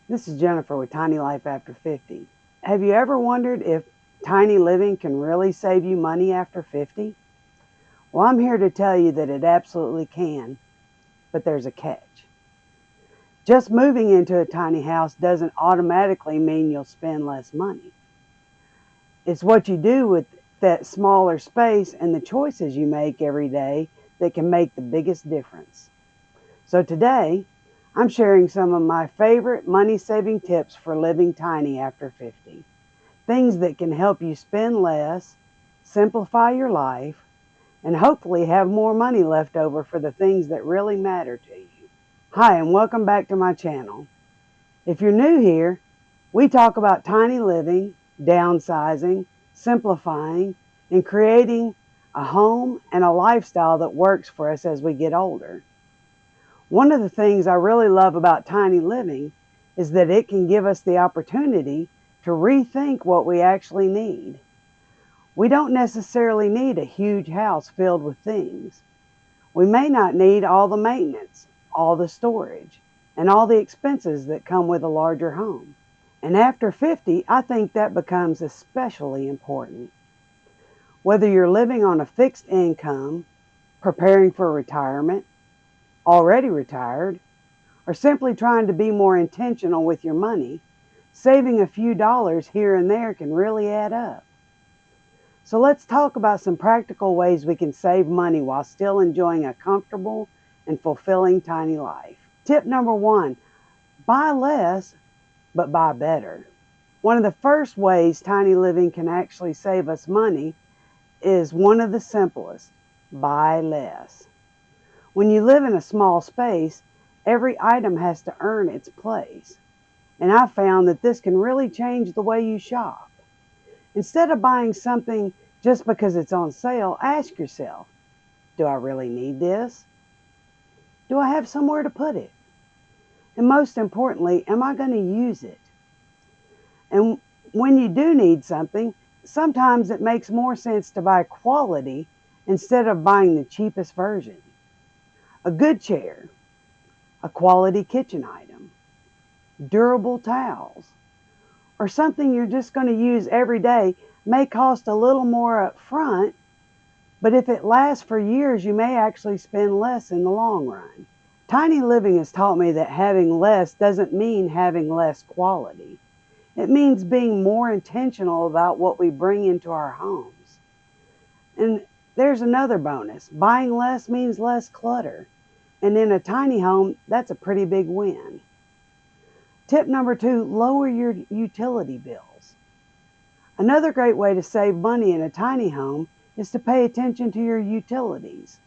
This is Jennifer with Tiny Life After 50. Have you ever wondered if tiny living can really save you money after 50? Well, I'm here to tell you that it absolutely can, but there's a catch. Just moving into a tiny house doesn't automatically mean you'll spend less money. It's what you do with that smaller space and the choices you make every day that can make the biggest difference. So today, I'm sharing some of my favorite money-saving tips for living tiny after 50. Things that can help you spend less, simplify your life, and hopefully have more money left over for the things that really matter to you. Hi, and welcome back to my channel. If you're new here, we talk about tiny living, downsizing, simplifying, and creating a home and a lifestyle that works for us as we get older. One of the things I really love about tiny living is that it can give us the opportunity to rethink what we actually need. We don't necessarily need a huge house filled with things. We may not need all the maintenance, all the storage, and all the expenses that come with a larger home. And after 50, I think that becomes especially important. Whether you're living on a fixed income, preparing for retirement, already retired, or simply trying to be more intentional with your money, saving a few dollars here and there can really add up. So let's talk about some practical ways we can save money while still enjoying a comfortable and fulfilling tiny life. Tip number one, buy less, but buy better. One of the first ways tiny living can actually save us money is one of the simplest, buy less. When you live in a small space, every item has to earn its place. And I've found that this can really change the way you shop. Instead of buying something just because it's on sale, ask yourself, do I really need this? Do I have somewhere to put it? And most importantly, am I going to use it? And when you do need something, sometimes it makes more sense to buy quality instead of buying the cheapest version. A good chair, a quality kitchen item, durable towels, or something you're just going to use every day may cost a little more up front, but if it lasts for years, you may actually spend less in the long run. Tiny living has taught me that having less doesn't mean having less quality. It means being more intentional about what we bring into our homes. And there's another bonus. Buying less means less clutter. And in a tiny home, that's a pretty big win. Tip number two, lower your utility bills. Another great way to save money in a tiny home is to pay attention to your utilities.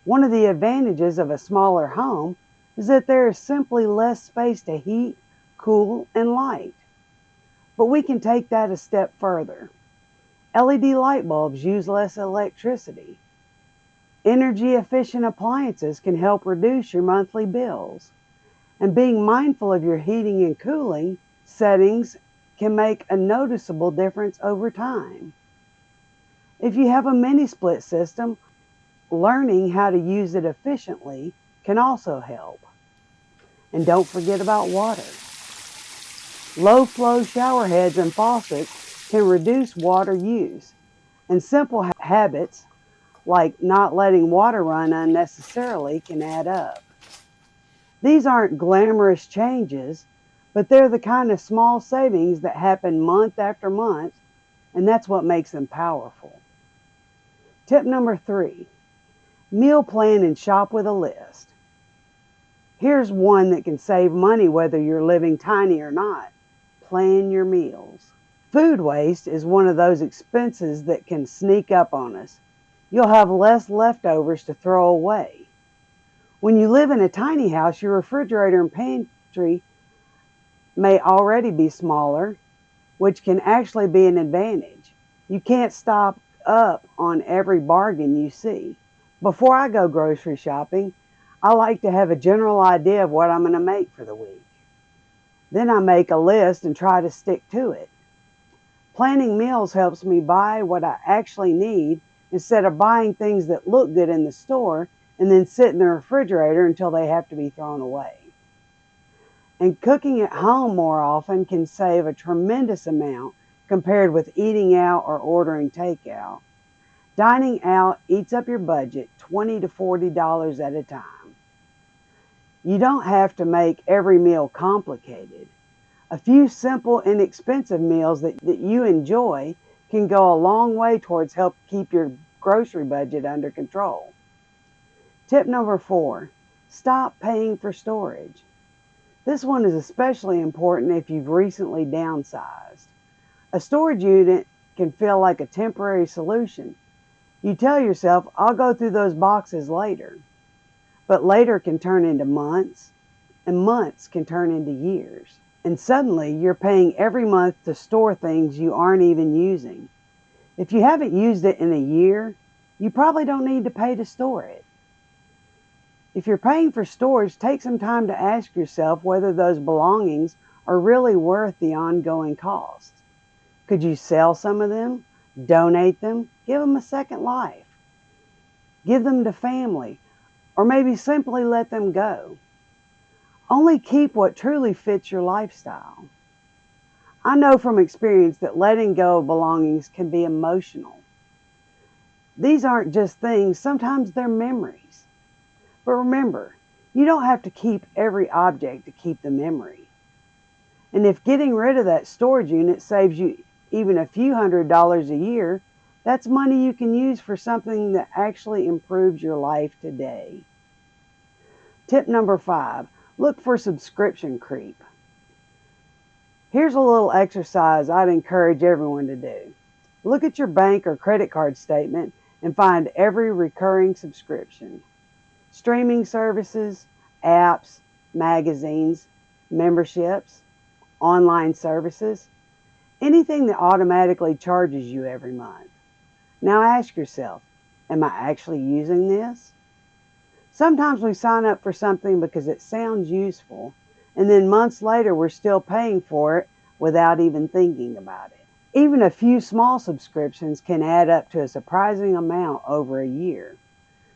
One of the advantages of a smaller home is that there is simply less space to heat, cool, and light. But we can take that a step further. LED light bulbs use less electricity. Energy efficient appliances can help reduce your monthly bills. And being mindful of your heating and cooling settings can make a noticeable difference over time. If you have a mini split system, learning how to use it efficiently can also help. And don't forget about water. Low flow shower heads and faucets can reduce water use, and simple habits like not letting water run unnecessarily can add up. These aren't glamorous changes, but they're the kind of small savings that happen month after month, and that's what makes them powerful. Tip number three, meal plan and shop with a list. Here's one that can save money whether you're living tiny or not. Plan your meals. Food waste is one of those expenses that can sneak up on us. You'll have less leftovers to throw away. When you live in a tiny house, your refrigerator and pantry may already be smaller, which can actually be an advantage. You can't stock up on every bargain you see. Before I go grocery shopping, I like to have a general idea of what I'm going to make for the week. Then I make a list and try to stick to it. Planning meals helps me buy what I actually need instead of buying things that look good in the store and then sit in the refrigerator until they have to be thrown away. And cooking at home more often can save a tremendous amount compared with eating out or ordering takeout. Dining out eats up your budget $20 to $40 at a time. You don't have to make every meal complicated. A few simple, inexpensive meals that you enjoy can go a long way towards help keep your grocery budget under control. Tip number 4, stop paying for storage. This one is especially important if you've recently downsized. A storage unit can feel like a temporary solution. You tell yourself, I'll go through those boxes later. But later can turn into months, and months can turn into years. And suddenly you're paying every month to store things you aren't even using. If you haven't used it in a year, you probably don't need to pay to store it. If you're paying for storage, take some time to ask yourself whether those belongings are really worth the ongoing cost. Could you sell some of them, donate them, give them a second life, give them to family, or maybe simply let them go? Only keep what truly fits your lifestyle. I know from experience that letting go of belongings can be emotional. These aren't just things, sometimes they're memories. But remember, you don't have to keep every object to keep the memory. And if getting rid of that storage unit saves you even a few $100s a year, that's money you can use for something that actually improves your life today. Tip number 5, look for subscription creep. Here's a little exercise I'd encourage everyone to do. Look at your bank or credit card statement and find every recurring subscription. Streaming services, apps, magazines, memberships, online services, anything that automatically charges you every month. Now ask yourself, am I actually using this? Sometimes we sign up for something because it sounds useful, and then months later we're still paying for it without even thinking about it. Even a few small subscriptions can add up to a surprising amount over a year.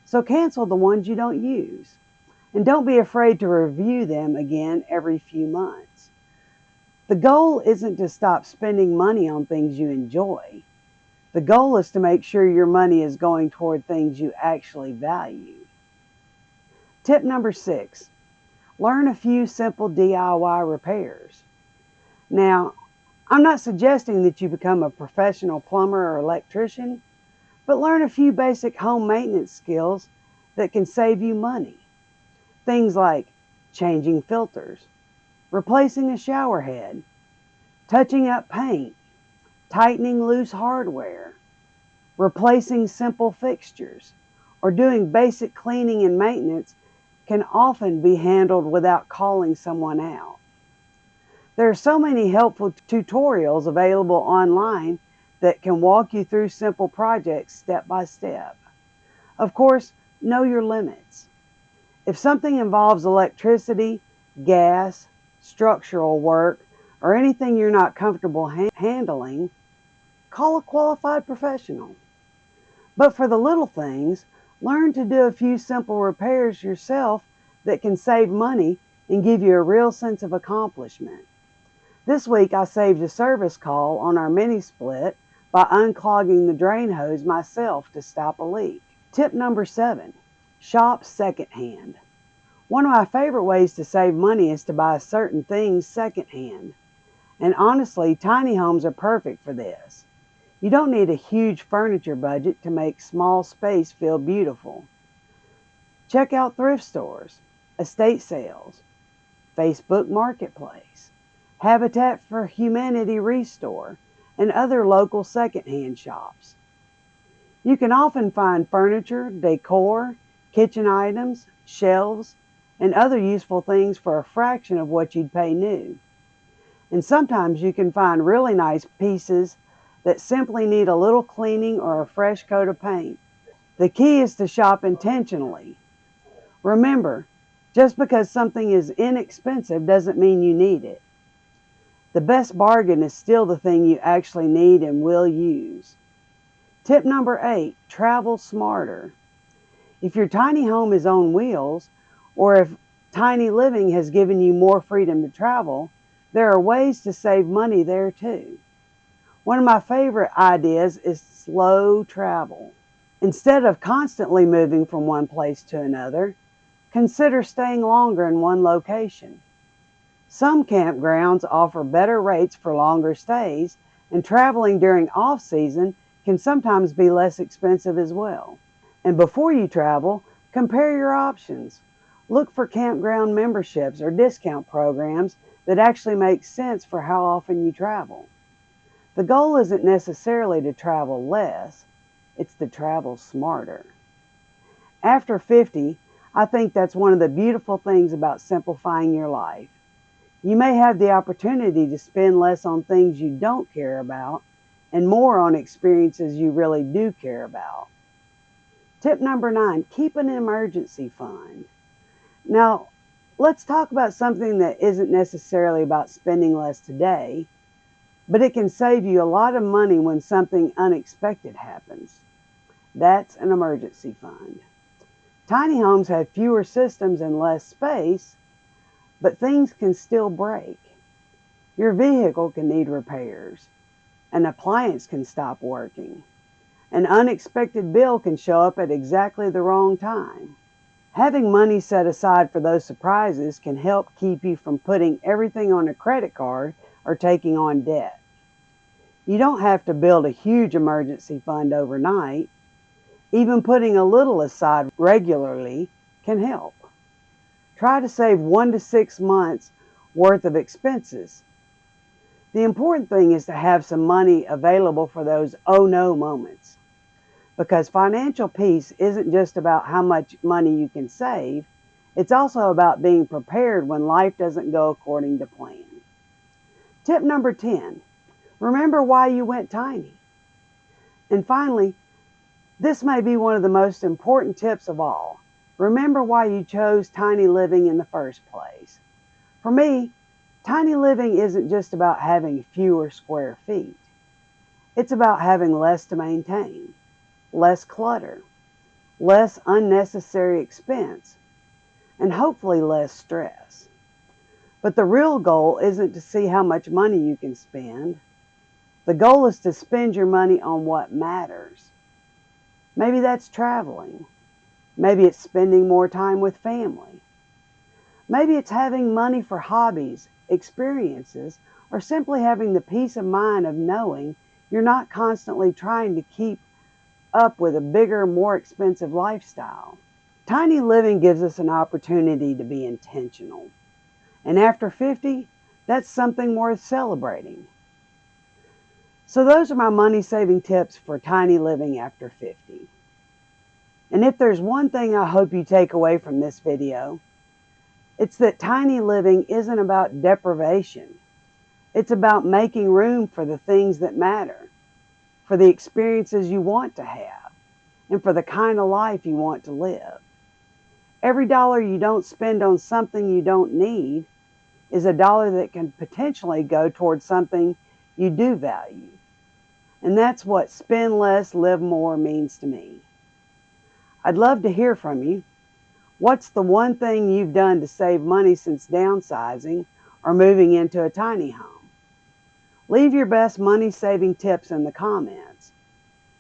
So cancel the ones you don't use. And don't be afraid to review them again every few months. The goal isn't to stop spending money on things you enjoy. The goal is to make sure your money is going toward things you actually value. Tip number 6, learn a few simple DIY repairs. Now, I'm not suggesting that you become a professional plumber or electrician, but learn a few basic home maintenance skills that can save you money. Things like changing filters, replacing a shower head, touching up paint, tightening loose hardware, replacing simple fixtures, or doing basic cleaning and maintenance can often be handled without calling someone out. There are so many helpful tutorials available online that can walk you through simple projects step by step. Of course, know your limits. If something involves electricity, gas, structural work, or anything you're not comfortable handling, call a qualified professional. But for the little things, learn to do a few simple repairs yourself that can save money and give you a real sense of accomplishment. This week I saved a service call on our mini split by unclogging the drain hose myself to stop a leak. Tip number 7, shop secondhand. One of my favorite ways to save money is to buy certain things secondhand. And honestly, tiny homes are perfect for this. You don't need a huge furniture budget to make small space feel beautiful. Check out thrift stores, estate sales, Facebook Marketplace, Habitat for Humanity Restore, and other local secondhand shops. You can often find furniture, decor, kitchen items, shelves, and other useful things for a fraction of what you'd pay new. And sometimes you can find really nice pieces that simply need a little cleaning or a fresh coat of paint. The key is to shop intentionally. Remember, just because something is inexpensive doesn't mean you need it. The best bargain is still the thing you actually need and will use. Tip number 8, travel smarter. If your tiny home is on wheels, or if Tiny living has given you more freedom to travel. There are ways to save money there too. One of my favorite ideas is slow travel. Instead of constantly moving from one place to another, consider staying longer in one location. Some campgrounds offer better rates for longer stays, and traveling during off-season can sometimes be less expensive as well. And before you travel, compare your options. Look for campground memberships or discount programs that actually make sense for how often you travel. The goal isn't necessarily to travel less, it's to travel smarter. After 50, I think that's one of the beautiful things about simplifying your life. You may have the opportunity to spend less on things you don't care about and more on experiences you really do care about. Tip number 9, keep an emergency fund. Now, let's talk about something that isn't necessarily about spending less today, but it can save you a lot of money when something unexpected happens. That's an emergency fund. Tiny homes have fewer systems and less space, but things can still break. Your vehicle can need repairs. An appliance can stop working. An unexpected bill can show up at exactly the wrong time. Having money set aside for those surprises can help keep you from putting everything on a credit card or taking on debt. You don't have to build a huge emergency fund overnight. Even putting a little aside regularly can help. Try to save 1 to 6 months worth of expenses. The important thing is to have some money available for those oh no moments. Because financial peace isn't just about how much money you can save, it's also about being prepared when life doesn't go according to plan. Tip number 10, remember why you went tiny. And finally, this may be one of the most important tips of all. Remember why you chose tiny living in the first place. For me, tiny living isn't just about having fewer square feet. It's about having less to maintain, less clutter, less unnecessary expense, and hopefully less stress. But the real goal isn't to see how much money you can spend. The goal is to spend your money on what matters. Maybe that's traveling. Maybe it's spending more time with family. Maybe it's having money for hobbies, experiences, or simply having the peace of mind of knowing you're not constantly trying to keep up with a bigger, more expensive lifestyle. Tiny living gives us an opportunity to be intentional. And after 50, that's something worth celebrating. So those are my money saving tips for tiny living after 50. And if there's one thing I hope you take away from this video, it's that tiny living isn't about deprivation. It's about making room for the things that matter, for the experiences you want to have, and for the kind of life you want to live. Every dollar you don't spend on something you don't need is a dollar that can potentially go towards something you do value. And that's what spend less, live more means to me. I'd love to hear from you. What's the one thing you've done to save money since downsizing or moving into a tiny home? Leave your best money-saving tips in the comments.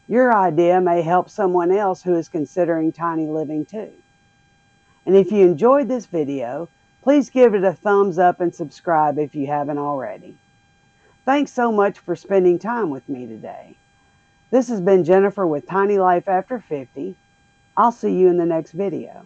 Your idea may help someone else who is considering tiny living too. And if you enjoyed this video, please give it a thumbs up and subscribe if you haven't already. Thanks so much for spending time with me today. This has been Jennifer with Tiny Life After 50. I'll see you in the next video.